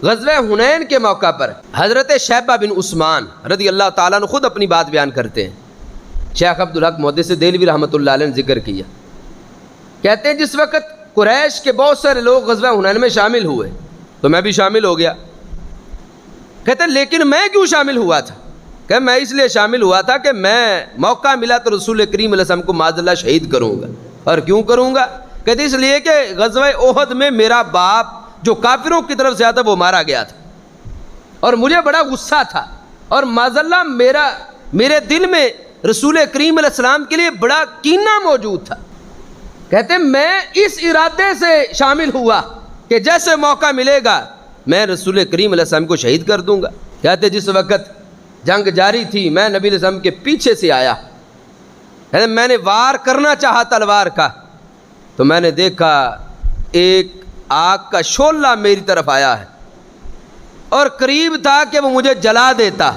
غزوہ حنین کے موقع پر حضرت شیبہ بن عثمان رضی اللہ تعالیٰ عنہ خود اپنی بات بیان کرتے ہیں۔ شیخ عبدالحق محدث دہلوی رحمۃ اللہ علیہ نے ذکر کیا، کہتے ہیں جس وقت قریش کے بہت سارے لوگ غزوہ حنین میں شامل ہوئے تو میں بھی شامل ہو گیا۔ کہتے ہیں لیکن میں کیوں شامل ہوا تھا؟ کہ میں اس لیے شامل ہوا تھا کہ میں موقع ملا تو رسول کریم علیہ السلام کو معاذ اللہ شہید کروں گا۔ اور کیوں کروں گا؟ کہتے اس لیے کہ غزوہ احد میں میرا باپ جو کافروں کی طرف سے آیا تھا وہ مارا گیا تھا، اور مجھے بڑا غصہ تھا، اور معاذ اللہ میرے دل میں رسول کریم علیہ السلام کے لیے بڑا کینہ موجود تھا۔ کہتے ہیں میں اس ارادے سے شامل ہوا کہ جیسے موقع ملے گا میں رسول کریم علیہ السلام کو شہید کر دوں گا۔ کہتے جس وقت جنگ جاری تھی میں نبی علیہ السلام کے پیچھے سے آیا، کہتے میں نے وار کرنا چاہا تلوار کا تو میں نے دیکھا ایک آگ کا شعلہ میری طرف آیا ہے اور قریب تھا کہ وہ مجھے جلا دیتا۔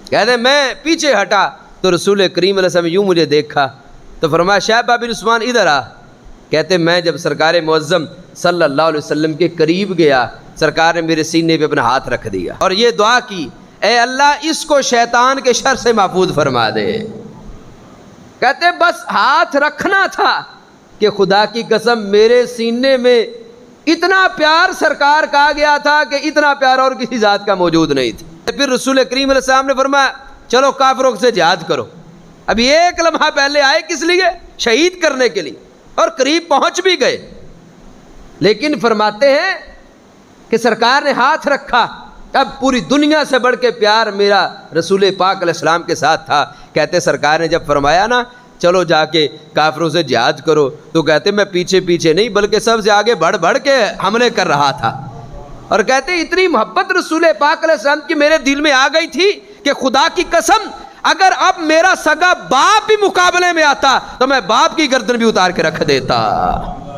کہتے میں پیچھے ہٹا تو رسول کریم علیہ السلام یوں مجھے دیکھا تو فرمایا شیبہ بن عثمان ادھر آ۔ کہتے میں جب سرکار معظم صلی اللہ علیہ وسلم کے قریب گیا سرکار نے میرے سینے پہ اپنا ہاتھ رکھ دیا اور یہ دعا کی، اے اللہ اس کو شیطان کے شر سے محفوظ فرما دے۔ کہتے بس ہاتھ رکھنا تھا کہ خدا کی قسم میرے سینے میں اتنا پیار سرکار کا آ گیا تھا کہ اتنا پیار اور کسی ذات کا موجود نہیں تھا۔ پھر رسول کریم علیہ السلام نے فرمایا چلو کافروں سے جہاد کرو۔ ابھی ایک لمحہ پہلے آئے کس لیے؟ شہید کرنے کے لیے، اور قریب پہنچ بھی گئے، لیکن فرماتے ہیں کہ سرکار نے ہاتھ رکھا۔ اب پوری دنیا سے بڑھ کے پیار میرا رسول پاک علیہ السلام کے ساتھ تھا۔ کہتے سرکار نے جب فرمایا نا چلو جا کے کافروں سے جہاد کرو تو کہتے میں پیچھے پیچھے نہیں بلکہ سب سے آگے بڑھ کے حملے کر رہا تھا، اور کہتے اتنی محبت رسول پاک علیہ السلام کی میرے دل میں آ گئی تھی کہ خدا کی قسم اگر اب میرا سگا باپ بھی مقابلے میں آتا تو میں باپ کی گردن بھی اتار کے رکھ دیتا۔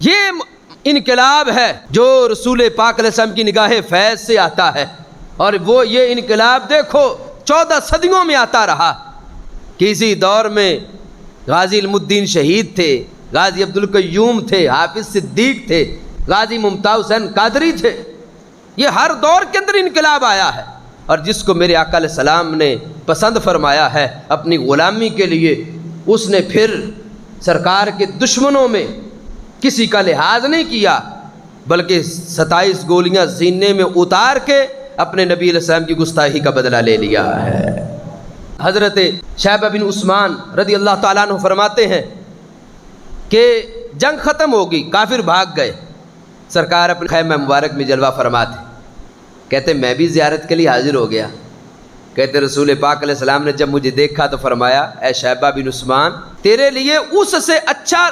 یہ انقلاب ہے جو رسول پاک علیہ السلام کی نگاہ فیض سے آتا ہے، اور وہ یہ انقلاب دیکھو 14 صدیوں میں آتا رہا۔ کسی دور میں غازی علم الدین شہید تھے، غازی عبدالقیوم تھے، حافظ صدیق تھے، غازی ممتاز حسین قادری تھے۔ یہ ہر دور کے اندر انقلاب آیا ہے، اور جس کو میرے آقا علیہ السلام نے پسند فرمایا ہے اپنی غلامی کے لیے، اس نے پھر سرکار کے دشمنوں میں کسی کا لحاظ نہیں کیا بلکہ 27 گولیاں سینے میں اتار کے اپنے نبی علیہ السلام کی گستاخی کا بدلہ لے لیا ہے۔ حضرت شیبہ بن عثمان رضی اللہ تعالیٰ عنہ فرماتے ہیں کہ جنگ ختم ہوگی، کافر بھاگ گئے، سرکار اپنے خیمہ مبارک میں جلوہ فرماتے، کہتے میں بھی زیارت کے لیے حاضر ہو گیا۔ کہتے رسول پاک علیہ السلام نے جب مجھے دیکھا تو فرمایا اے شیبہ بن عثمان تیرے لیے اس سے اچھا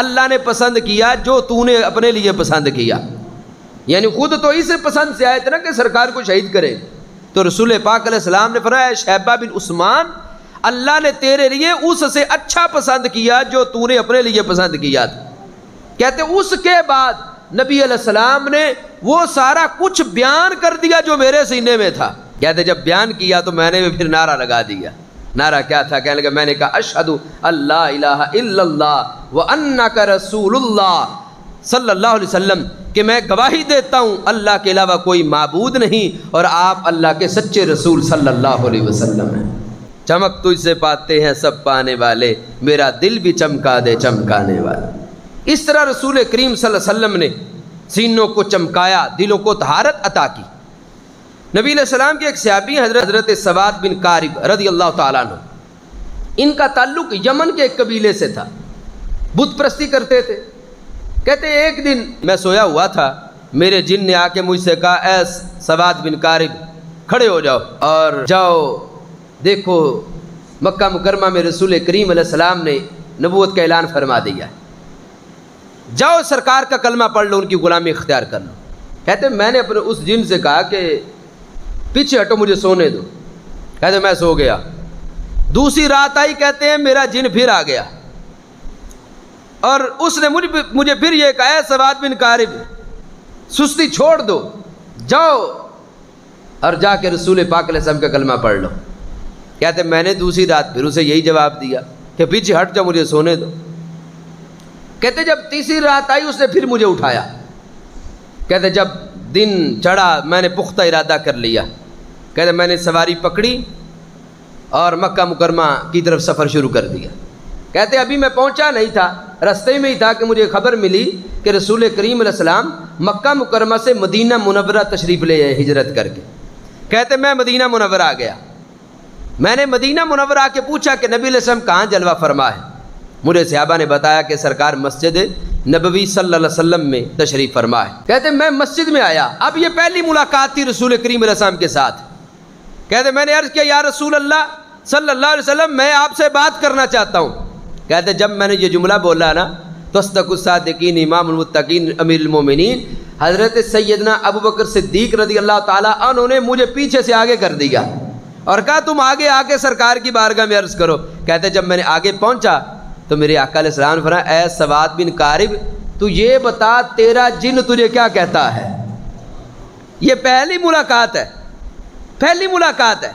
اللہ نے پسند کیا جو تو نے اپنے لیے پسند کیا، یعنی خود تو اسے پسند سے آئے تھے نا کہ سرکار کو شہید کرے، تو رسول پاک علیہ السلام نے فرمایا اے شیبہ بن عثمان اللہ نے تیرے لیے اس سے اچھا پسند کیا جو تو نے اپنے لیے پسند کیا تھا۔ کہتے اس کے بعد نبی علیہ السلام نے وہ سارا کچھ بیان کر دیا جو میرے سینے میں تھا۔ کہتے جب بیان کیا تو میں نے پھر نعرہ لگا دیا۔ نعرہ کیا تھا؟ کہنے لگا میں نے کہا اشہد اللہ الہ الا اللہ وانک رسول اللہ صلی اللہ علیہ وسلم، کہ میں گواہی دیتا ہوں اللہ کے علاوہ کوئی معبود نہیں اور آپ اللہ کے سچے رسول صلی اللہ علیہ وسلم ہیں۔ چمک تجھ سے پاتے ہیں سب پانے والے، میرا دل بھی چمکا دے چمکانے والے۔ اس طرح رسول کریم صلی اللہ علیہ وسلم نے سینوں کو چمکایا، دلوں کو طہارت عطا کی۔ نبی علیہ السلام کے ایک صحابی حضرت سواد بن قارب رضی اللہ تعالیٰ عنہ، ان کا تعلق یمن کے ایک قبیلے سے تھا، بت پرستی کرتے تھے۔ کہتے ایک دن میں سویا ہوا تھا، میرے جن نے آ کے مجھ سے کہا اے سواد بن قارب کھڑے ہو جاؤ اور جاؤ دیکھو مکہ مکرمہ میں رسول کریم علیہ السلام نے نبوت کا اعلان فرما دیا، جاؤ سرکار کا کلمہ پڑھ لو، ان کی غلامی اختیار کر لو۔ کہتے میں نے اپنے اس جن سے کہا کہ پیچھے ہٹو مجھے سونے دو۔ کہتے میں سو گیا۔ دوسری رات آئی، کہتے ہیں میرا جن پھر آ گیا اور اس نے مجھے پھر یہ کہا اے سواد بن قارب سستی چھوڑ دو، جاؤ اور جا کے رسول پاک علیہ السلام کا کلمہ پڑھ لو۔ کہتے میں نے دوسری رات پھر اسے یہی جواب دیا کہ پیچھے ہٹ جاؤ مجھے سونے دو۔ کہتے جب تیسری رات آئی اس نے پھر مجھے اٹھایا۔ کہتے جب دن چڑھا میں نے پختہ ارادہ کر لیا. کہتے میں نے سواری پکڑی اور مکہ مکرمہ کی طرف سفر شروع کر دیا. کہتے ابھی میں پہنچا نہیں تھا، رستے میں ہی تھا کہ مجھے خبر ملی کہ رسول کریم علیہ السلام مکہ مکرمہ سے مدینہ منورہ تشریف لے آئے ہجرت کر کے. کہتے میں مدینہ منورہ آ گیا. میں نے مدینہ منورہ آ کے پوچھا کہ نبی علیہ السلام کہاں جلوہ فرما ہے. مجھے صحابہ نے بتایا کہ سرکار مسجد نبوی صلی اللہ علیہ وسلم میں تشریف فرما ہے. کہتے میں مسجد میں آیا. اب یہ پہلی ملاقات تھی رسول کریم علیہ السلام کے ساتھ. کہتے میں نے عرض کیا یا رسول اللہ صلی اللہ علیہ وسلم میں آپ سے بات کرنا چاہتا ہوں. کہتے جب میں نے یہ جملہ بولا نا تصدق الصادقین امام المتقین امیر المومنین حضرت سیدنا ابوبکر صدیق رضی اللہ تعالیٰ عنہ نے مجھے پیچھے سے آگے کر دیا اور کہا تم آگے آ کے سرکار کی بارگاہ میں عرض کرو. کہتے جب میں نے آگے پہنچا تو میرے آقا علیہ السلام نے فرمایا اے سواد بن قارب تو یہ بتا تیرا جن تجھے کیا کہتا ہے. یہ پہلی ملاقات ہے، پہلی ملاقات ہے.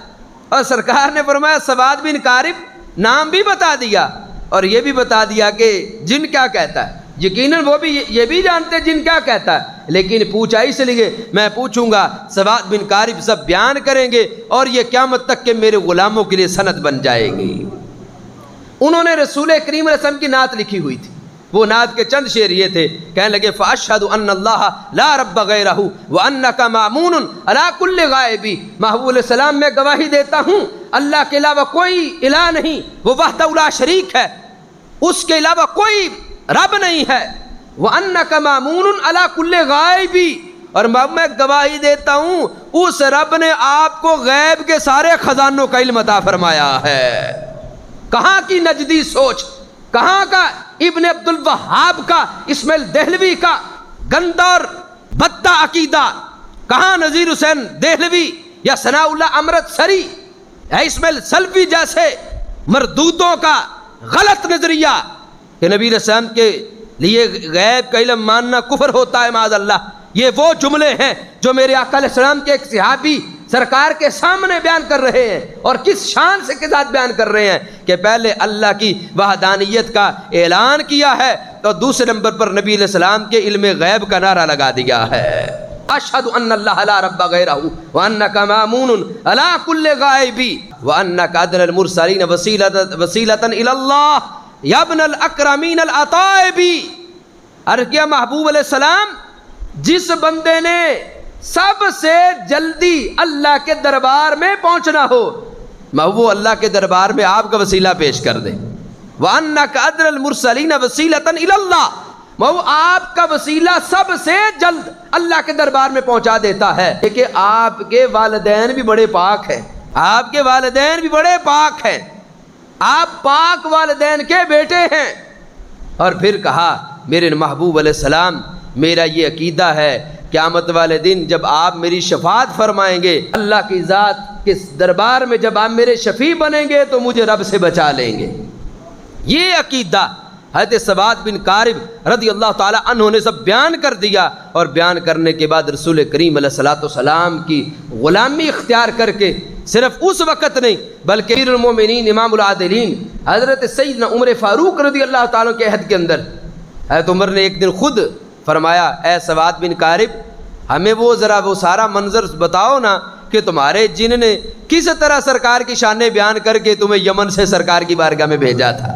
اور سرکار نے فرمایا سواد بن قارب نام بھی بتا دیا اور یہ بھی بتا دیا کہ جن کیا کہتا ہے. یقیناً وہ بھی یہ بھی جانتے جن کیا کہتا ہے، لیکن پوچھا اس لیے میں پوچھوں گا. سواد بن قارب سب بیان کریں گے اور یہ قیامت تک کے میرے غلاموں کے لیے سند بن جائے گی. انہوں نے رسول کریم علیہ السلام کی نعت لکھی ہوئی تھی. وہ نعت کے چند شعر یہ تھے، کہنے لگے فَأَشْهَدُ أَنَّ اللَّهَ لَا رَبَّ غَيْرَهُ وَأَنَّكَ مَأْمُونٌ عَلَىٰ كُلِّ غَائِبٍ. محبوب علیہ السلام میں گواہی دیتا ہوں اللہ کے علاوہ کوئی الہ نہیں، وہ وحدہ لا شریک ہے، اس کے علاوہ کوئی رب نہیں ہے. وَأَنَّكَ مَأْمُونٌ عَلَىٰ كُلِّ غَائِبٍ. اور میں گواہی دیتا ہوں اس رب نے آپ کو غیب کے سارے خزانوں کا علم عطا فرمایا ہے. کہاں کی نجدی سوچ، کہاں کا ابن عبد الوہاب کا، اسماعیل دہلوی کا گندا اور بدتا عقیدہ، کہاں نذیر حسین دہلوی یا ثناء اللہ امرتسری یا اسماعیل سلفی جیسے مردودوں کا غلط نظریہ کہ نبی علیہ السلام کے لیے غیب کا علم ماننا کفر ہوتا ہے معاذ اللہ. یہ وہ جملے ہیں جو میرے آقا علیہ السلام کے ایک صحابی سرکار کے سامنے بیان کر رہے ہیں اور کس شان سے کے ساتھ بیان کر رہے ہیں کہ پہلے اللہ کی وحدانیت کا اعلان کیا ہے تو دوسرے نمبر پر نبی علیہ السلام کے علم غیب کا نعرہ لگا دیا ہے. اشہد ان اللہ لا رب غیرہ وانک مامون علی کل غائب وانک ادنى المرسلین وسیلۃ الی اللہ یا ابن الاکرمین العطائب. عرض کیا محبوب علیہ السلام جس بندے نے سب سے جلدی اللہ کے دربار میں پہنچنا ہو وہ اللہ کے دربار میں آپ کا وسیلہ پیش کر دے. وَأَنَّكَ أَدْنَى الْمُرْسَلِينَ وَسِيلَةً إِلَى اللَّهِ، وہ آپ کا وسیلہ سب سے جلد اللہ کے دربار میں پہنچا دیتا ہے. کہ آپ کے والدین بھی بڑے پاک ہیں، آپ کے والدین بھی بڑے پاک ہیں، آپ پاک والدین کے بیٹے ہیں. اور پھر کہا میرے محبوب علیہ السلام میرا یہ عقیدہ ہے قیامت والے دن جب آپ میری شفاعت فرمائیں گے اللہ کی ذات کے دربار میں جب آپ میرے شفیع بنیں گے تو مجھے رب سے بچا لیں گے. یہ عقیدہ حضرت سواد بن قارب رضی اللہ تعالی عنہ نے سب بیان کر دیا اور بیان کرنے کے بعد رسول کریم علیہ الصلوۃ والسلام کی غلامی اختیار کر کے صرف اس وقت نہیں بلکہ امیر المومنین امام العادلین حضرت سیدنا عمر فاروق رضی اللہ تعالیٰ کے عہد کے اندر حضرت عمر نے ایک دن خود فرمایا اے سواد بن قارب ہمیں وہ سارا منظر بتاؤ نا کہ تمہارے جن نے کس طرح سرکار کی شانیں بیان کر کے تمہیں یمن سے سرکار کی بارگاہ میں بھیجا تھا.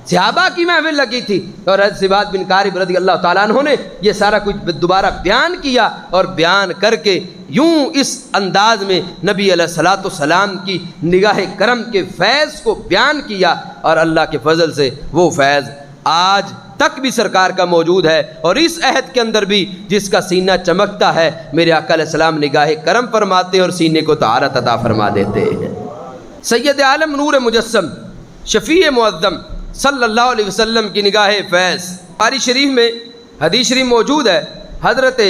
صحابہ کی محفل لگی تھی اور حضرت سواد بن قارب رضی اللہ تعالیٰ عنہ نے یہ سارا کچھ دوبارہ بیان کیا اور بیان کر کے یوں اس انداز میں نبی علیہ الصلوۃ والسلام کی نگاہ کرم کے فیض کو بیان کیا اور اللہ کے فضل سے وہ فیض آج تک بھی سرکار کا موجود ہے. اور اس عہد کے اندر بھی جس کا سینہ چمکتا ہے میرے آقا علیہ السلام نگاہ کرم فرماتے ہیں اور سینے کو طہارت عطا فرما دیتے ہیں. سید عالم نور مجسم شفیع معظم صلی اللہ علیہ وسلم کی نگاہ فیض. بخاری شریف میں حدیث شریف موجود ہے حضرت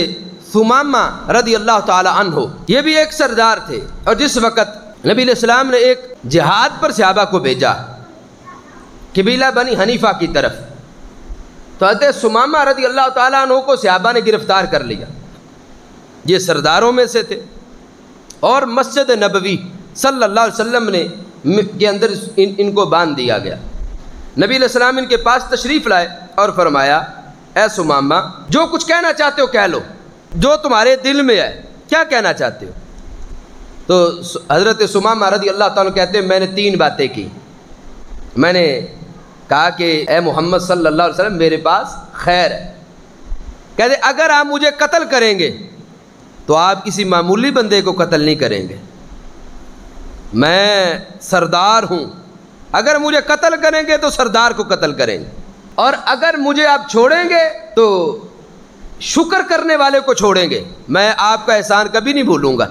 ثمامہ رضی اللہ تعالی عنہ یہ بھی ایک سردار تھے اور جس وقت نبی علیہ السلام نے ایک جہاد پر صحابہ کو بھیجا قبیلہ بنی حنیفہ کی طرف تو حضرت ثمامہ رضی اللہ تعالیٰ عنہ کو صحابہ نے گرفتار کر لیا. یہ سرداروں میں سے تھے اور مسجد نبوی صلی اللہ علیہ وسلم نے کے اندر ان کو باندھ دیا گیا. نبی علیہ السلام ان کے پاس تشریف لائے اور فرمایا اے ثمامہ جو کچھ کہنا چاہتے ہو کہہ لو. جو تمہارے دل میں ہے کیا کہنا چاہتے ہو؟ تو حضرت سمامہ رضی اللہ تعالیٰ کہتے ہیں میں نے 3 باتیں کی. میں نے کہا کہ اے محمد صلی اللہ علیہ وسلم میرے پاس خیر ہے. کہتے اگر آپ مجھے قتل کریں گے تو آپ کسی معمولی بندے کو قتل نہیں کریں گے، میں سردار ہوں. اگر مجھے قتل کریں گے تو سردار کو قتل کریں گے، اور اگر مجھے آپ چھوڑیں گے تو شکر کرنے والے کو چھوڑیں گے، میں آپ کا احسان کبھی نہیں بھولوں گا.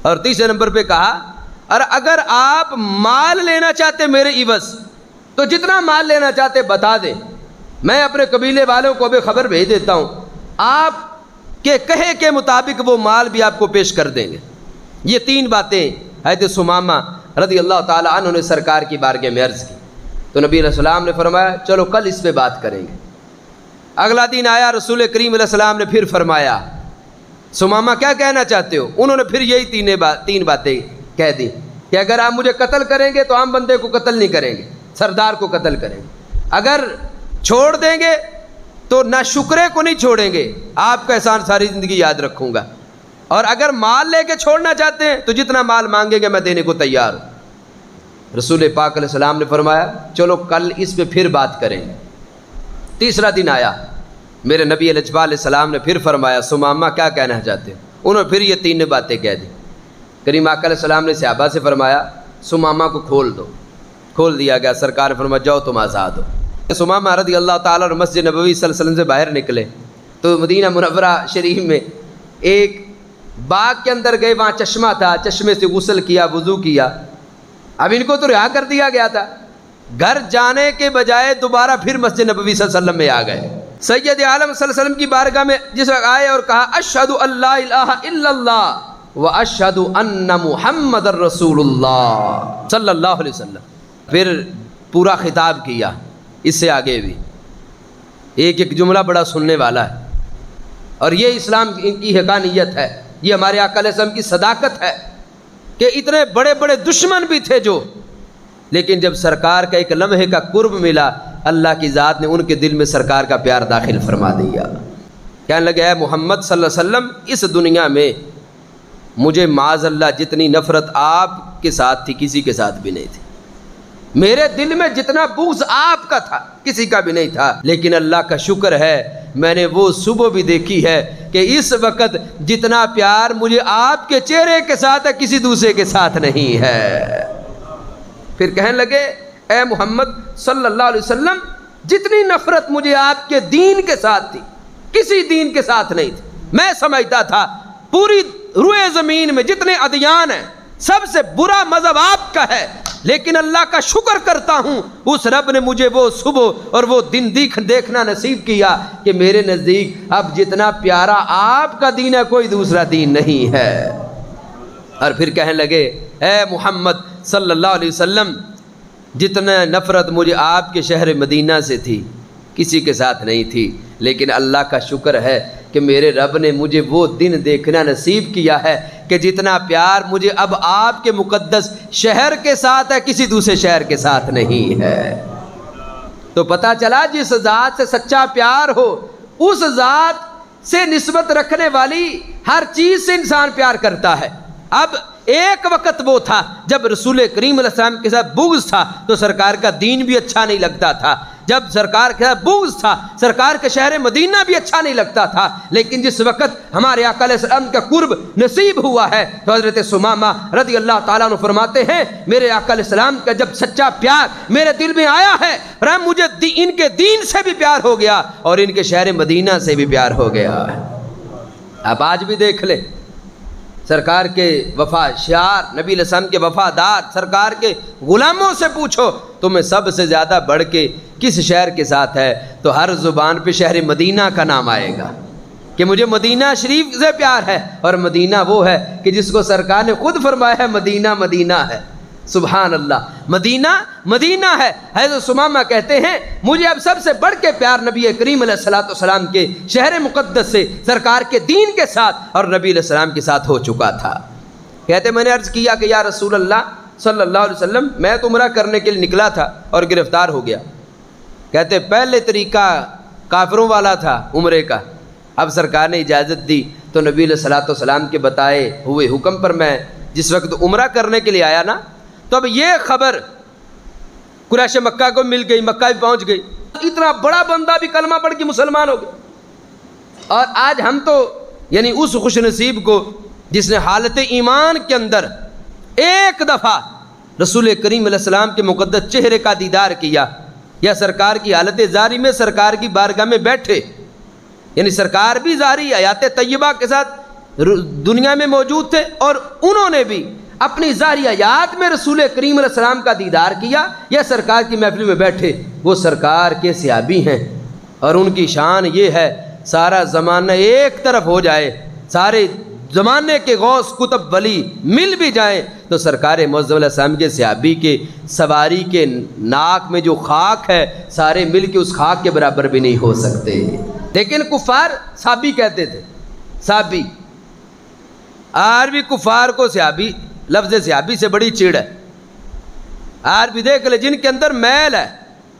اور تیسرے نمبر پہ کہا اور اگر آپ مال لینا چاہتے میرے عوض تو جتنا مال لینا چاہتے بتا دیں، میں اپنے قبیلے والوں کو بھی خبر بھیج دیتا ہوں، آپ کے کہے کے مطابق وہ مال بھی آپ کو پیش کر دیں گے. یہ 3 باتیں حضرت سمامہ رضی اللہ تعالیٰ عنہ نے سرکار کی بارگاہ میں عرض کی. تو نبی علیہ السلام نے فرمایا چلو کل اس پہ بات کریں گے. اگلا دن آیا، رسول کریم علیہ السلام نے پھر فرمایا سمامہ کیا کہنا چاہتے ہو؟ انہوں نے پھر یہی 3 باتیں کہہ دی کہ اگر آپ مجھے قتل کریں گے تو عام بندے کو قتل نہیں کریں گے، سردار کو قتل کریں گے. اگر چھوڑ دیں گے تو نہ شکرے کو نہیں چھوڑیں گے، آپ کا احسان ساری زندگی یاد رکھوں گا. اور اگر مال لے کے چھوڑنا چاہتے ہیں تو جتنا مال مانگیں گے میں دینے کو تیار ہوں. رسول پاک علیہ السلام نے فرمایا چلو کل اس پہ پھر بات کریں گے. تیسرا دن آیا، میرے نبی علیہ السلام نے پھر فرمایا سمامہ کیا کہنا چاہتے ہیں؟ انہوں نے پھر یہ 3 باتیں کہہ دی. کریم آقا علیہ السلام نے صحابہ سے فرمایا سمامہ کو کھول دو. کھول دیا گیا. سرکار نے فرمایا جاؤ تم آزاد ہو. سمامہ رضی اللہ تعالیٰ اور مسجد نبوی صلی اللہ علیہ وسلم سے باہر نکلے تو مدینہ منورہ شریف میں ایک باغ کے اندر گئے، وہاں چشمہ تھا، چشمے سے غسل کیا، وضو کیا. اب ان کو تو رہا کر دیا گیا تھا، گھر جانے کے بجائے دوبارہ پھر مسجد نبوی صلی اللہ علیہ وسلم میں آ گئے. سید عالم صلی اللہ علیہ وسلم کی بارگاہ میں جس وقت آئے اور کہا اشہد ان لا الہ الا اللہ و اشہد ان محمد الرسول اللہ صلی اللہ علیہ وسلم، پھر پورا خطاب کیا. اس سے آگے بھی ایک جملہ بڑا سننے والا ہے، اور یہ اسلام کی حقانیت ہے، یہ ہمارے آقا علیہ السلام کی صداقت ہے کہ اتنے بڑے بڑے دشمن بھی تھے جو، لیکن جب سرکار کا ایک لمحے کا قرب ملا اللہ کی ذات نے ان کے دل میں سرکار کا پیار داخل فرما دیا. کہنے لگے اے محمد صلی اللہ علیہ وسلم اس دنیا میں مجھے معاذ اللہ جتنی نفرت آپ کے ساتھ تھی کسی کے ساتھ بھی نہیں تھی. میرے دل میں جتنا بغض آپ کا تھا کسی کا بھی نہیں تھا، لیکن اللہ کا شکر ہے میں نے وہ صبح بھی دیکھی ہے کہ اس وقت جتنا پیار مجھے آپ کے چہرے کے ساتھ ہے کسی دوسرے کے ساتھ نہیں ہے. پھر کہنے لگے اے محمد صلی اللہ علیہ وسلم جتنی نفرت مجھے آپ کے دین کے ساتھ تھی کسی دین کے ساتھ نہیں تھی. میں سمجھتا تھا پوری روئے زمین میں جتنے ادیان ہیں سب سے برا مذہب آپ کا ہے، لیکن اللہ کا شکر کرتا ہوں اس رب نے مجھے وہ صبح اور وہ دن دیکھنا نصیب کیا کہ میرے نزدیک اب جتنا پیارا آپ کا دین ہے کوئی دوسرا دین نہیں ہے. اور پھر کہنے لگے اے محمد صلی اللہ علیہ وسلم جتنا نفرت مجھے آپ کے شہر مدینہ سے تھی کسی کے ساتھ نہیں تھی، لیکن اللہ کا شکر ہے کہ میرے رب نے مجھے وہ دن دیکھنا نصیب کیا ہے کہ جتنا پیار مجھے اب آپ کے مقدس شہر کے ساتھ ہے کسی دوسرے شہر کے ساتھ نہیں ہے. تو پتہ چلا جس ذات سے سچا پیار ہو اس ذات سے نسبت رکھنے والی ہر چیز سے انسان پیار کرتا ہے. اب ایک وقت وہ تھا جب رسول کریم علیہ السلام کے ساتھ بغض تھا تو سرکار کا دین بھی اچھا نہیں لگتا تھا، جب سرکار کے ساتھ بغض تھا سرکار کے شہر مدینہ بھی اچھا نہیں لگتا تھا، لیکن جس وقت ہمارے آقا علیہ السلام کا قرب نصیب ہوا ہے تو حضرت سمامہ رضی اللہ تعالیٰ عنہ فرماتے ہیں میرے آقا علیہ السلام کا جب سچا پیار میرے دل میں آیا ہے مجھے ان کے دین سے بھی پیار ہو گیا اور ان کے شہر مدینہ سے بھی پیار ہو گیا. اب آج بھی دیکھ لیں سرکار کے وفا شعار نبی علیہ السلام کے وفادار سرکار کے غلاموں سے پوچھو تمہیں سب سے زیادہ بڑھ کے کس شہر کے ساتھ ہے تو ہر زبان پہ شہر مدینہ کا نام آئے گا کہ مجھے مدینہ شریف سے پیار ہے، اور مدینہ وہ ہے کہ جس کو سرکار نے خود فرمایا ہے مدینہ مدینہ ہے. سبحان اللہ، مدینہ مدینہ ہے. حضرت سمامہ کہتے ہیں مجھے اب سب سے بڑھ کے پیار نبی کریم علیہ الصلوۃ والسلام کے شہر مقدس سے سرکار کے دین کے ساتھ اور نبی علیہ السلام کے ساتھ ہو چکا تھا. کہتے میں نے عرض کیا کہ یا رسول اللہ صلی اللہ علیہ وسلم میں تو عمرہ کرنے کے لیے نکلا تھا اور گرفتار ہو گیا. کہتے پہلے طریقہ کافروں والا تھا عمرے کا، اب سرکار نے اجازت دی تو نبی علیہ الصلوۃ والسلام کے بتائے ہوئے حکم پر میں جس وقت عمرہ کرنے کے لیے آیا نا، تو اب یہ خبر قریش مکہ کو مل گئی، مکہ بھی پہنچ گئی، اتنا بڑا بندہ بھی کلمہ پڑھ کے مسلمان ہو گیا۔ اور آج ہم تو یعنی اس خوش نصیب کو جس نے حالت ایمان کے اندر ایک دفعہ رسول کریم علیہ السلام کے مقدس چہرے کا دیدار کیا، یا سرکار کی حالت زاری میں سرکار کی بارگاہ میں بیٹھے، یعنی سرکار بھی زاری حیات طیبہ کے ساتھ دنیا میں موجود تھے، اور انہوں نے بھی اپنی ظاہری حیات میں رسول کریم علیہ السلام کا دیدار کیا، یا سرکار کی محفل میں بیٹھے، وہ سرکار کے صحابی ہیں۔ اور ان کی شان یہ ہے سارا زمانہ ایک طرف ہو جائے، سارے زمانے کے غوث کتب ولی مل بھی جائیں تو سرکار معظم علیہ السلام کے صحابی کے سواری کے ناک میں جو خاک ہے سارے مل کے اس خاک کے برابر بھی نہیں ہو سکتے۔ لیکن کفار صحابی کہتے تھے، صحابی، آج بھی کفار کو صحابی، لفظ صحابی سے بڑی چڑ ہے۔ آج بھی دیکھ لے جن کے اندر میل ہے،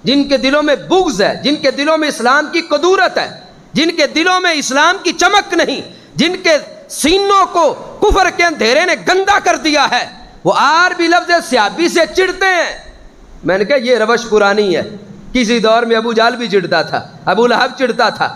جن کے دلوں میں بغض ہے، جن کے دلوں میں اسلام کی قدورت ہے، جن کے دلوں میں اسلام کی چمک نہیں، جن کے سینوں کو کفر کے اندھیرے نے گندا کر دیا ہے، وہ آج بھی لفظ صحابی سے چڑھتے ہیں۔ میں نے کہا یہ روش پرانی ہے، کسی دور میں ابو جہل بھی چڑھتا تھا، ابو لہب چڑھتا تھا۔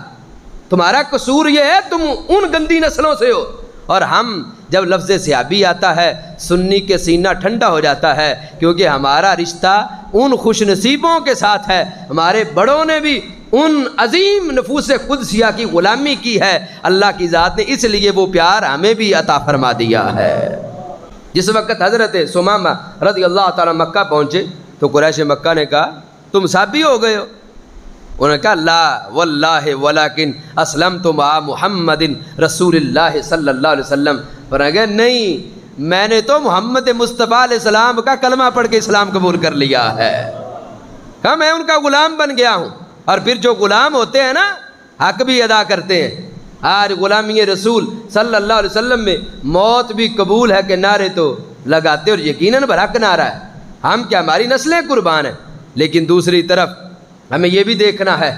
تمہارا قصور یہ ہے تم ان گندی نسلوں سے ہو۔ اور ہم جب لفظ صحابی آتا ہے سنی کے سینہ ٹھنڈا ہو جاتا ہے، کیونکہ ہمارا رشتہ ان خوش نصیبوں کے ساتھ ہے، ہمارے بڑوں نے بھی ان عظیم نفوس قدسیہ کی غلامی کی ہے، اللہ کی ذات نے اس لیے وہ پیار ہمیں بھی عطا فرما دیا ہے۔ جس وقت حضرت ثمامہ رضی اللہ تعالیٰ مکہ پہنچے تو قریش مکہ نے کہا تم صحابی ہو گئے ہو؟ انہوں نے کہا لا واللہ ولیکن اسلمت مع محمد رسول اللہ صلی اللہ علیہ وسلم۔ اور اگر نہیں، میں نے تو محمد مصطفیٰ علیہ السلام کا کلمہ پڑھ کے اسلام قبول کر لیا ہے، کہا میں ان کا غلام بن گیا ہوں۔ اور پھر جو غلام ہوتے ہیں نا حق بھی ادا کرتے ہیں۔ آج غلامی رسول صلی اللہ علیہ وسلم میں موت بھی قبول ہے کہ نعرے تو لگاتے، اور یقیناً برحق نعرہ ہے، ہم کیا ہماری نسلیں قربان ہیں۔ لیکن دوسری طرف ہمیں یہ بھی دیکھنا ہے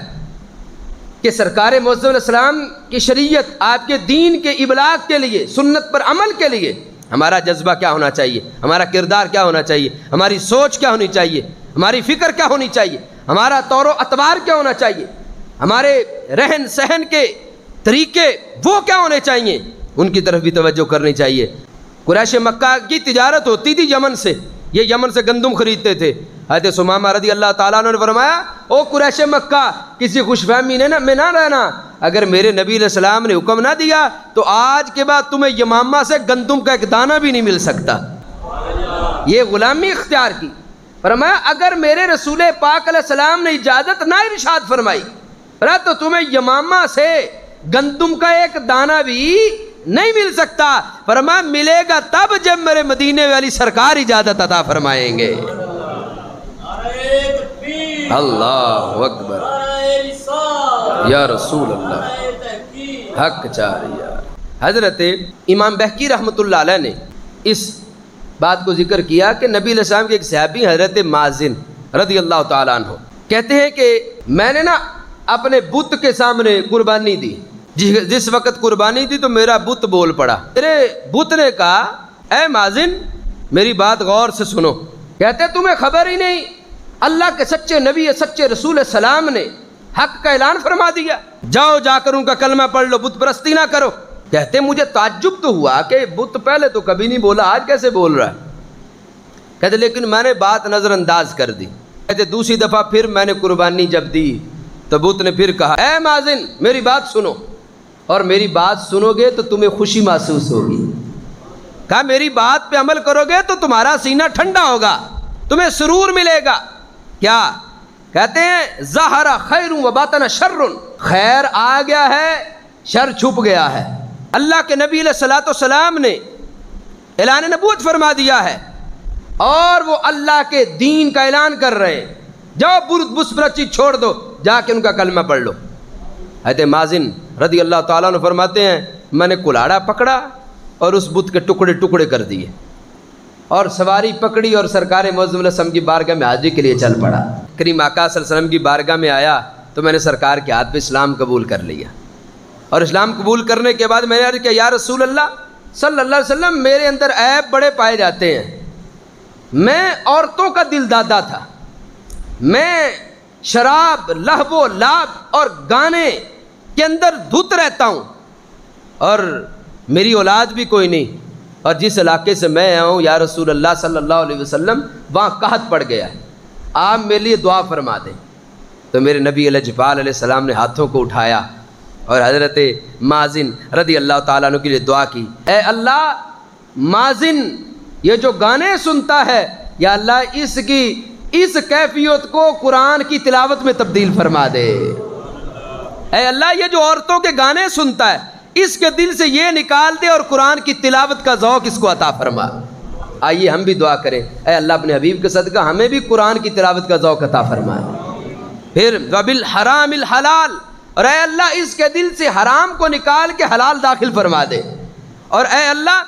کہ سرکار معظم علیہ السلام کی شریعت، آپ کے دین کے ابلاغ کے لیے، سنت پر عمل کے لیے ہمارا جذبہ کیا ہونا چاہیے، ہمارا کردار کیا ہونا چاہیے، ہماری سوچ کیا ہونی چاہیے، ہماری فکر کیا ہونی چاہیے، ہمارا طور و اعتبار کیا ہونا چاہیے، ہمارے رہن سہن کے طریقے وہ کیا ہونے چاہیے، ان کی طرف بھی توجہ کرنی چاہیے۔ قریش مکہ کی تجارت ہوتی تھی یمن سے، یہ یمن سے گندم خریدتے تھے۔ حضرت ثمامہ رضی اللہ تعالیٰ عنہ نے فرمایا او قریش مکہ کسی خوش فہمی میں نہ رہنا، اگر میرے نبی علیہ السلام نے حکم نہ دیا تو آج کے بعد تمہیں یمامہ سے گندم کا ایک دانہ بھی نہیں مل سکتا۔ یہ غلامی اختیار کی۔ فرمایا اگر میرے رسول پاک علیہ السلام نے اجازت نہ ارشاد فرمائی تو تمہیں یمامہ سے گندم کا ایک دانہ بھی نہیں مل سکتا۔ فرمایا ملے گا تب جب میرے مدینے والی سرکار اجازت عطا فرمائیں گے۔ اللہ اکبر یا رسول اللہ، حق چاریہ۔ حضرت امام بہقی رحمۃ اللہ علیہ نے اس بات کو ذکر کیا کہ نبی علیہ السلام کے ایک صحابی حضرت مازن رضی اللہ تعالیٰ عنہ کہتے ہیں کہ میں نے نا اپنے بت کے سامنے قربانی دی، جس وقت قربانی دی تو میرا بت بول پڑا۔ میرے بت نے کہا اے مازن میری بات غور سے سنو، کہتے تمہیں خبر ہی نہیں اللہ کے سچے نبی سچے رسول السلام نے حق کا اعلان فرما دیا، جاؤ جا کر ان کا کلمہ پڑھ لو، بت پرستی نہ کرو۔ کہتے مجھے تعجب تو ہوا کہ بت پہلے تو کبھی نہیں بولا، آج کیسے بول رہا ہے؟ کہتے لیکن میں نے بات نظر انداز کر دی۔ کہتے دوسری دفعہ پھر میں نے قربانی جب دی تو بت نے پھر کہا اے مازن میری بات سنو، اور میری بات سنو گے تو تمہیں خوشی محسوس ہوگی۔ کہا میری بات پہ عمل کرو گے تو تمہارا سینہ ٹھنڈا ہوگا، تمہیں سرور ملے گا۔ کیا کہتے ہیں ظاہر خیر و باطن شر، خیر آ گیا ہے شر چھپ گیا ہے۔ اللہ کے نبی علیہ الصلوۃ والسلام نے اعلان نبوت فرما دیا ہے اور وہ اللہ کے دین کا اعلان کر رہے ہیں، جاؤ بت پرستی چھوڑ دو، جا کے ان کا کلمہ پڑھ لو۔ حضرت مازن رضی اللہ تعالیٰ عنہ فرماتے ہیں میں نے کلاڑا پکڑا اور اس بت کے ٹکڑے ٹکڑے کر دیے، اور سواری پکڑی اور سرکار معظم علیہ السلام کی بارگاہ میں حاضری کے لیے چل پڑا۔ کریم آقا صلی اللہ علیہ وسلم کی بارگاہ میں آیا تو میں نے سرکار کے ہاتھ پہ اسلام قبول کر لیا۔ اور اسلام قبول کرنے کے بعد میں نے عرض کیا یا رسول اللہ صلی اللہ علیہ وسلم میرے اندر عیب بڑے پائے جاتے ہیں، میں عورتوں کا دل دادا تھا، میں شراب لہو و لعب اور گانے کے اندر دھت رہتا ہوں، اور میری اولاد بھی کوئی نہیں، اور جس علاقے سے میں آؤں یا رسول اللہ صلی اللہ علیہ وسلم وہاں قحط پڑ گیا ہے، آپ میرے لیے دعا فرما دیں۔ تو میرے نبی لجپال علیہ السلام نے ہاتھوں کو اٹھایا اور حضرت مازن رضی اللہ تعالیٰ عنہ کے لیے دعا کی، اے اللہ مازن یہ جو گانے سنتا ہے یا اللہ اس کی اس کیفیت کو قرآن کی تلاوت میں تبدیل فرما دے، اے اللہ یہ جو عورتوں کے گانے سنتا ہے اس کے دل سے یہ نکال دے اور قرآن کی تلاوت کا ذوق اس کو عطا فرما۔ آئیے ہم بھی دعا کریں، اے اللہ اپنے حبیب کے صدقہ ہمیں بھی قرآن کی تلاوت کا ذوق عطا فرما۔ پھر وبالحرام الحلال، اور اے اللہ اس کے دل سے حرام کو نکال کے حلال داخل فرما دے، اور اے اللہ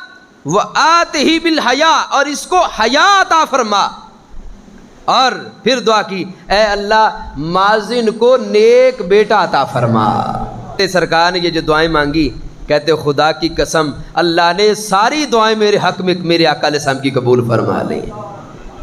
وآتہ بالحیا، اور اس کو حیا عطا فرما۔ اور پھر دعا کی اے اللہ مازن کو نیک بیٹا عطا فرما۔ سرکار نے یہ جو دعائیں مانگی، کہتے خدا کی قسم اللہ نے ساری دعائیں میرے حق میں میرے آقا علیہ السلام کی قبول فرما لی۔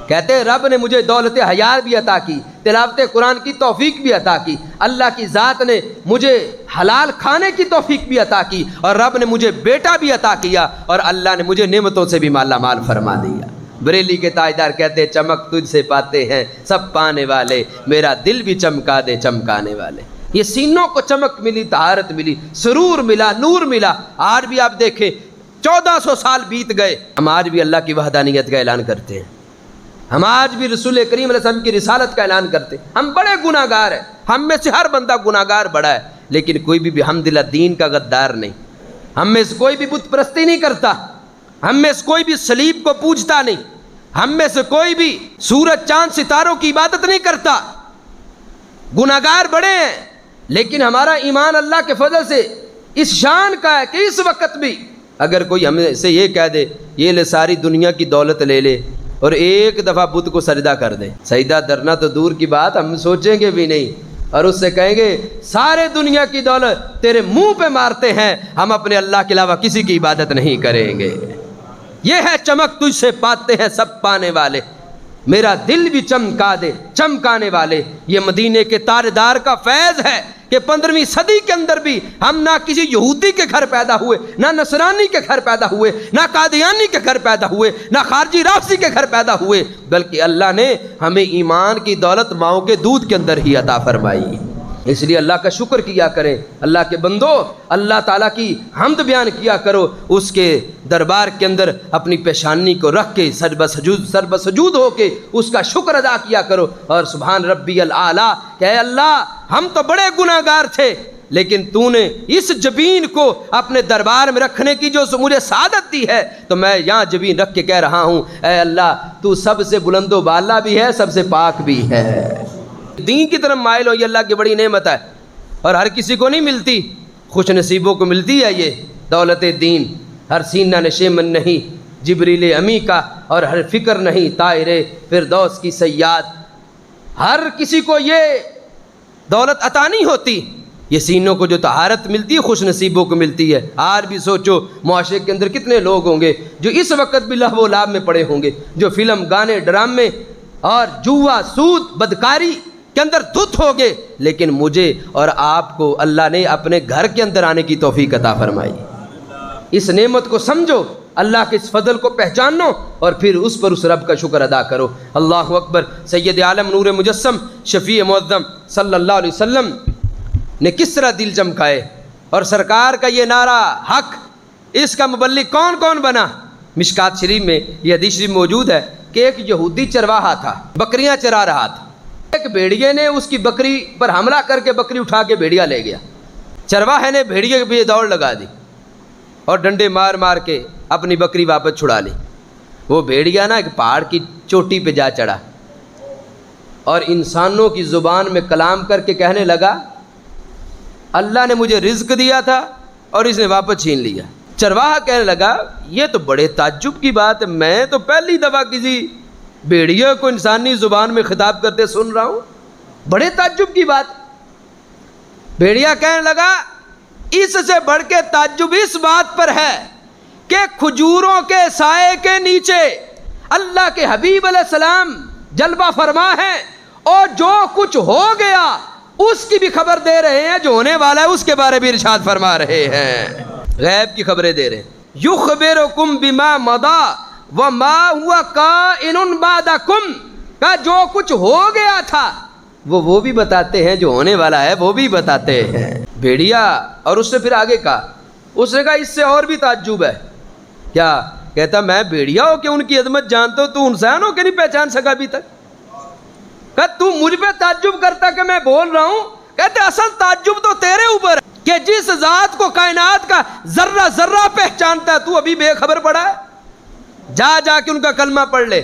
کہتے رب نے مجھے دولت حیات بھی عطا کی، تلاوت قرآن کی توفیق بھی عطا کی، اللہ کی ذات نے مجھے حلال کھانے کی توفیق بھی عطا کی، اور رب نے مجھے بیٹا بھی عطا کیا، اور اللہ نے مجھے نعمتوں سے بھی مالا مال فرما دیا۔ بریلی کے تاجدار کہتے چمک تجھ سے پاتے ہیں سب پانے والے، میرا دل بھی چمکا دے چمکانے والے۔ یہ سینوں کو چمک ملی، طہارت ملی، سرور ملا، نور ملا۔ آج بھی آپ دیکھیں 1400 سال بیت گئے، ہم آج بھی اللہ کی وحدانیت کا اعلان کرتے ہیں، ہم آج بھی رسول کریم علیہ السلام کی رسالت کا اعلان کرتے ہیں۔ ہم بڑے گناہ گار ہیں، ہم میں سے ہر بندہ گناہ گار بڑا ہے، لیکن کوئی بھی الحمدللہ دین کا غدار نہیں، ہم میں سے کوئی بھی بت پرستی نہیں کرتا، ہم میں سے کوئی بھی صلیب کو پوجتا نہیں، ہم میں سے کوئی بھی سورج چاند ستاروں کی عبادت نہیں کرتا۔ گناہ گار بڑے ہیں، لیکن ہمارا ایمان اللہ کے فضل سے اس شان کا ہے کہ اس وقت بھی اگر کوئی ہمیں سے یہ کہہ دے یہ لے ساری دنیا کی دولت لے لے اور ایک دفعہ بت کو سجدہ کر دے، سجدہ درنا تو دور کی بات ہم سوچیں گے بھی نہیں، اور اس سے کہیں گے سارے دنیا کی دولت تیرے منہ پہ مارتے ہیں، ہم اپنے اللہ کے علاوہ کسی کی عبادت نہیں کریں گے۔ یہ ہے چمک تجھ سے پاتے ہیں سب پانے والے، میرا دل بھی چمکا دے چمکانے والے۔ یہ مدینے کے تاجدار کا فیض ہے کہ 15ویں صدی کے اندر بھی ہم نہ کسی یہودی کے گھر پیدا ہوئے، نہ نصرانی کے گھر پیدا ہوئے، نہ قادیانی کے گھر پیدا ہوئے، نہ خارجی رافضی کے گھر پیدا ہوئے، بلکہ اللہ نے ہمیں ایمان کی دولت ماؤں کے دودھ کے اندر ہی عطا فرمائی۔ اس لیے اللہ کا شکر کیا کریں، اللہ کے بندو اللہ تعالیٰ کی حمد بیان کیا کرو، اس کے دربار کے اندر اپنی پیشانی کو رکھ کے سر بسجود ہو کے اس کا شکر ادا کیا کرو، اور سبحان ربی الاعلیٰ کہ اے اللہ ہم تو بڑے گناہ گار تھے، لیکن تو نے اس جبین کو اپنے دربار میں رکھنے کی جو مجھے سعادت دی ہے، تو میں یہاں جبین رکھ کے کہہ رہا ہوں اے اللہ تو سب سے بلند و بالا بھی ہے، سب سے پاک بھی ہے۔ دین کی طرف مائل ہو، یہ اللہ کی بڑی نعمت ہے، اور ہر کسی کو نہیں ملتی، خوش نصیبوں کو ملتی ہے یہ دولت دین۔ ہر سینہ نشے من نہیں جبریل امی کا، اور ہر فکر نہیں طائر فردوس کی صیاد۔ ہر کسی کو یہ دولت عطا نہیں ہوتی، یہ سینوں کو جو طہارت ملتی ہے خوش نصیبوں کو ملتی ہے۔ آج بھی سوچو معاشرے کے اندر کتنے لوگ ہوں گے جو اس وقت بھی لہو و لعب میں پڑے ہوں گے، جو فلم گانے ڈرامے اور جوا سود بدکاری کے اندر دھت ہو گئے، لیکن مجھے اور آپ کو اللہ نے اپنے گھر کے اندر آنے کی توفیق عطا فرمائی۔ اس نعمت کو سمجھو، اللہ کے اس فضل کو پہچانو، اور پھر اس پر اس رب کا شکر ادا کرو۔ اللہ اکبر۔ سید عالم نور مجسم شفیع معظم صلی اللہ علیہ وسلم نے کس طرح دل چمکائے، اور سرکار کا یہ نعرہ حق، اس کا مبلغ کون کون بنا؟ مشکات شریف میں یہ حدیث شریف موجود ہے کہ ایک یہودی چرواہا تھا، بکریاں چرا رہا تھا، ایک بھیڑیے نے اس کی بکری پر حملہ کر کے بکری اٹھا کے بھیڑیا لے گیا۔ چرواہے نے بھیڑیے کے پیچھے دوڑ لگا دی اور ڈنڈے مار مار کے اپنی بکری واپس چھڑا لی۔ وہ بھیڑیا نا ایک پہاڑ کی چوٹی پہ جا چڑھا اور انسانوں کی زبان میں کلام کر کے کہنے لگا اللہ نے مجھے رزق دیا تھا اور اس نے واپس چھین لیا۔ چرواہا کہنے لگا یہ تو بڑے تعجب کی بات ہے، میں تو پہلی دفعہ کسی بھیڑیے کو انسانی زبان میں خطاب کرتے سن رہا ہوں، بڑے تعجب کی بات۔ بھیڑیا کہنے لگا اس سے بڑھ کے تعجب اس بات پر ہے کہ کھجوروں کے سائے کے نیچے اللہ کے حبیب علیہ السلام جلوہ فرما ہے اور جو کچھ ہو گیا اس کی بھی خبر دے رہے ہیں، جو ہونے والا ہے اس کے بارے بھی ارشاد فرما رہے ہیں، غیب کی خبریں دے رہے ہیں۔ یخبرکم بما مضی وما ہوا کائن بعدکم، کہ جو کچھ ہو گیا تھا وہ بھی بتاتے ہیں، جو ہونے والا ہے وہ بھی بتاتے ہیں۔ بھیڑیا، اور اس نے پھر آگے کہا، اس نے کہا اس سے اور بھی تعجب ہے۔ کیا کہتا؟ میں بھیڑیا ہو کہ ان کی عظمت جانتا ہوں، تو انسان ہو کہ نہیں پہچان سکا ابھی تک؟ کہ تو مجھ پہ تعجب کرتا کہ میں بول رہا ہوں؟ کہتے اصل تعجب تو تیرے اوپر ہے کہ جس ذات کو کائنات کا ذرہ ذرہ پہچانتا ہے تو ابھی بے خبر پڑا ہے۔ جا کے ان کا کلمہ پڑھ لے۔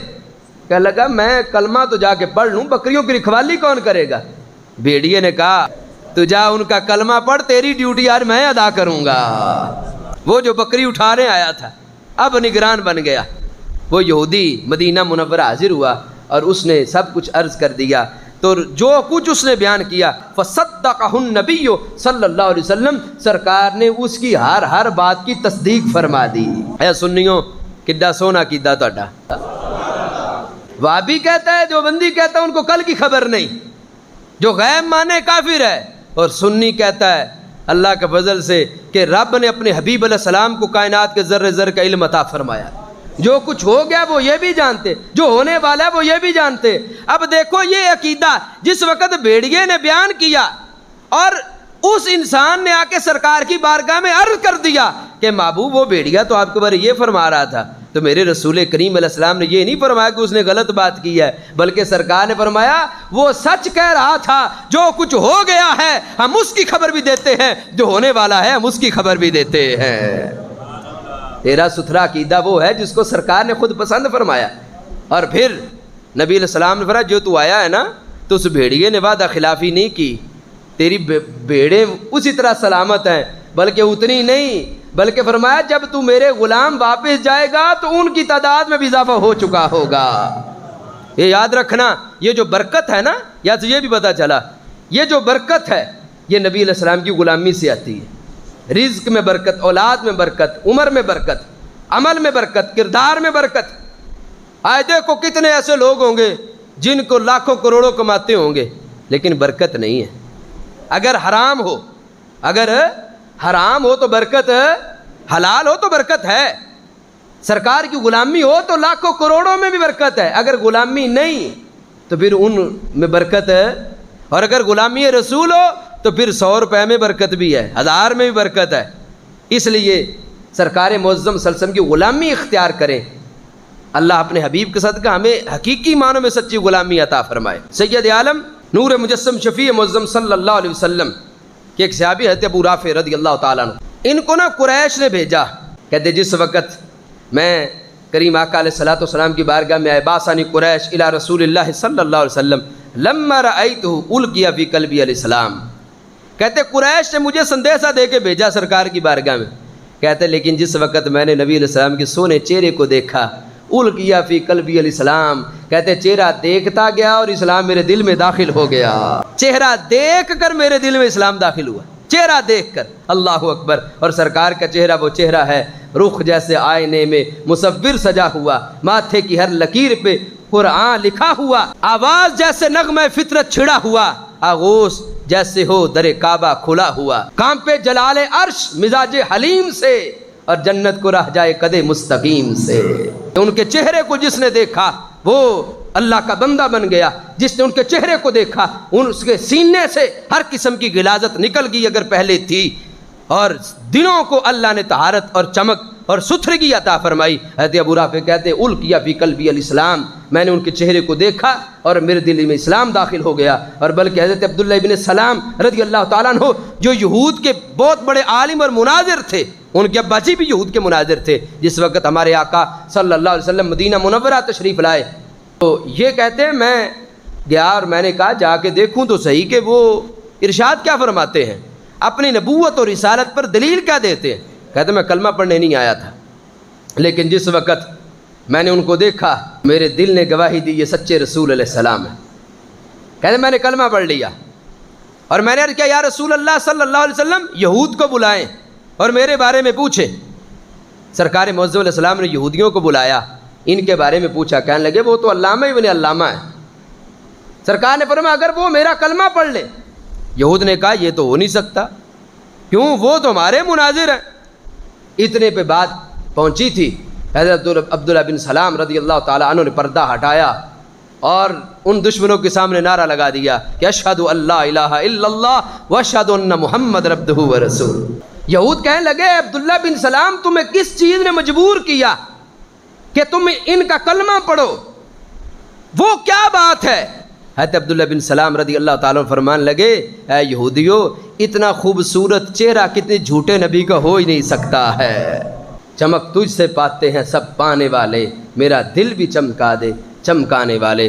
کہنے لگا میں کلمہ تو جا کے پڑھ لوں، بکریوں کی رکھوالی کون کرے گا؟ بھیڑیے نے کہا تو جا ان کا کلمہ پڑھ، تیری ڈیوٹی آج میں ادا کروں گا۔ وہ جو بکری اٹھانے آیا تھا اب نگران بن گیا، وہ یہودی مدینہ منورہ حاضر ہوا اور اس نے سب کچھ عرض کر دیا، تو جو کچھ اس نے بیان کیا فصدقہ النبی صلی اللہ علیہ وسلم، سرکار نے اس کی ہر بات کی تصدیق فرما دی۔ اے سنیوں کڈا سونا کیدا تہاڈا۔ وہابی کہتا ہے، جو بندی کہتا ہے ان کو کل کی خبر نہیں، جو غیب مانے کافر ہے، اور سنی کہتا ہے اللہ کے فضل سے کہ رب نے اپنے حبیب علیہ السلام کو کائنات کے ذرے ذرے کا علم عطا فرمایا، جو کچھ ہو گیا وہ یہ بھی جانتے، جو ہونے والا ہے وہ یہ بھی جانتے۔ اب دیکھو یہ عقیدہ جس وقت بھیڑیے نے بیان کیا اور اس انسان نے آ کے سرکار کی بارگاہ میں عرض کر دیا کہ محبوب وہ بھیڑیا تو آپ کے بارے یہ فرما رہا تھا، تو میرے رسول کریم علیہ السلام نے یہ نہیں فرمایا کہ اس نے غلط بات کی ہے، بلکہ سرکار نے فرمایا وہ سچ کہہ رہا تھا، جو کچھ ہو گیا ہے ہم اس کی خبر بھی دیتے ہیں، جو ہونے والا ہے ہم اس کی خبر بھی دیتے ہیں۔ تیرا ستھرا عقیدہ وہ ہے جس کو سرکار نے خود پسند فرمایا۔ اور پھر نبی علیہ السلام نے فرمایا جو تو آیا ہے نا تو اس بھیڑیے نے وعدہ خلافی نہیں کی، تیری بھیڑیں اسی طرح سلامت ہیں، بلکہ اتنی نہیں، بلکہ فرمایا جب تو میرے غلام واپس جائے گا تو ان کی تعداد میں بھی اضافہ ہو چکا ہوگا۔ یہ یاد رکھنا، یہ جو برکت ہے نا، یا تو یہ بھی پتہ چلا یہ جو برکت ہے یہ نبی علیہ السلام کی غلامی سے آتی ہے۔ رزق میں برکت، اولاد میں برکت، عمر میں برکت، عمل میں برکت، کردار میں برکت۔ آئے دیکھو کتنے ایسے لوگ ہوں گے جن کو لاکھوں کروڑوں کماتے ہوں گے لیکن برکت نہیں ہے۔ اگر حرام ہو تو برکت، حلال ہو تو برکت ہے، سرکار کی غلامی ہو تو لاکھوں کروڑوں میں بھی برکت ہے، اگر غلامی نہیں تو پھر ان میں برکت ہے، اور اگر غلامی رسول ہو تو پھر 100 روپے میں برکت بھی ہے، 1000 میں بھی برکت ہے۔ اس لیے سرکار معظم صلی اللہ علیہ وسلم کی غلامی اختیار کریں، اللہ اپنے حبیب کے صدقہ ہمیں حقیقی معنوں میں سچی غلامی عطا فرمائے۔ سید عالم نور مجسم شفیع معظم صلی اللہ علیہ وسلم کہ ایک صحابی حضرت ابو رافع رضی اللہ تعالیٰ عنہ، ان کو نا قریش نے بھیجا، کہتے جس وقت میں کریم آقا علیہ الصلوۃ والسلام کی بارگاہ میں آئے، باسانی قریش الی رسول اللہ صلی اللہ علیہ وسلم لما رأیتہ القی فی قلبی علیہ السلام، کہتے قریش نے مجھے سندیسہ دے کے بھیجا سرکار کی بارگاہ میں، کہتے لیکن جس وقت میں نے نبی علیہ السلام کے سونے چہرے کو دیکھا، القی فی قلبی علیہ السلام، کہتے چہرہ دیکھتا گیا اور اسلام میرے دل میں داخل ہو گیا، چہرہ دیکھ کر میرے دل میں اسلام داخل ہوا، چہرہ دیکھ کر، اللہ اکبر۔ اور سرکار کا چہرہ وہ چہرہ ہے رخ جیسے آئینے میں مصور سجا ہوا، ماتھے کی ہر لکیر پہ قرآن لکھا ہوا، آواز جیسے نغمہ فطرت چھڑا ہوا، آغوش جیسے ہو در کعبہ کھلا ہوا، کام پہ جلال عرش مزاج حلیم سے، اور جنت کو رہ جائے قد مستقیم سے۔ ان کے چہرے کو جس نے دیکھا وہ اللہ کا بندہ بن گیا، جس نے ان کے چہرے کو دیکھا اس کے سینے سے ہر قسم کی غلاظت نکل گئی اگر پہلے تھی، اور دلوں کو اللہ نے طہارت اور چمک اور ستھرگی عطا فرمائی۔ حضرت ابو رافع کہتے القی فی قلبی الاسلام، میں نے ان کے چہرے کو دیکھا اور میرے دل میں اسلام داخل ہو گیا۔ اور بلکہ حضرت عبداللہ ابن سلام رضی اللہ تعالیٰ عنہ جو یہود کے بہت بڑے عالم اور مناظر تھے، ان کے ابا جی بھی یہود کے مناظر تھے، جس وقت ہمارے آقا صلی اللہ علیہ وسلم مدینہ منورہ تشریف لائے تو یہ کہتے ہیں میں گیا اور میں نے کہا جا کے دیکھوں تو صحیح کہ وہ ارشاد کیا فرماتے ہیں، اپنی نبوت اور رسالت پر دلیل کیا دیتے ہیں۔ کہتے میں کلمہ پڑھنے نہیں آیا تھا، لیکن جس وقت میں نے ان کو دیکھا میرے دل نے گواہی دی یہ سچے رسول علیہ السلام ہے۔ کہتے میں نے کلمہ پڑھ لیا، اور میں نے عرض کیا یا رسول اللہ صلی اللہ علیہ وسلم یہود کو بلائیں اور میرے بارے میں پوچھیں۔ سرکار معظم علیہ السلام نے یہودیوں کو بلایا، ان کے بارے میں پوچھا، کہنے لگے وہ تو علامہ ابن علامہ ہے۔ سرکار نے فرمایا اگر وہ میرا کلمہ پڑھ لے، یہود نے کہا یہ تو ہو نہیں سکتا، کیوں، وہ تو ہمارے مناظر ہیں۔ اتنے پہ بات پہنچی تھی، حضرت عبداللہ بن سلام رضی اللہ تعالیٰ عنہ نے پردہ ہٹایا اور ان دشمنوں کے سامنے نعرہ لگا دیا کہ اشہد ان لا الہ الا اللہ واشہد ان محمد عبدہ ورسولہ۔ یہود کہنے لگے عبداللہ بن سلام تمہیں کس چیز نے مجبور کیا کہ تم ان کا کلمہ پڑھو، وہ کیا بات ہے؟ حضرت عبداللہ بن سلام رضی اللہ تعالیٰ عنہ فرمان لگے اے یہودیو، اتنا خوبصورت چہرہ کتنے جھوٹے نبی کا ہو ہی نہیں سکتا ہے۔ چمک تجھ سے پاتے ہیں سب پانے والے، میرا دل بھی چمکا دے چمکانے والے۔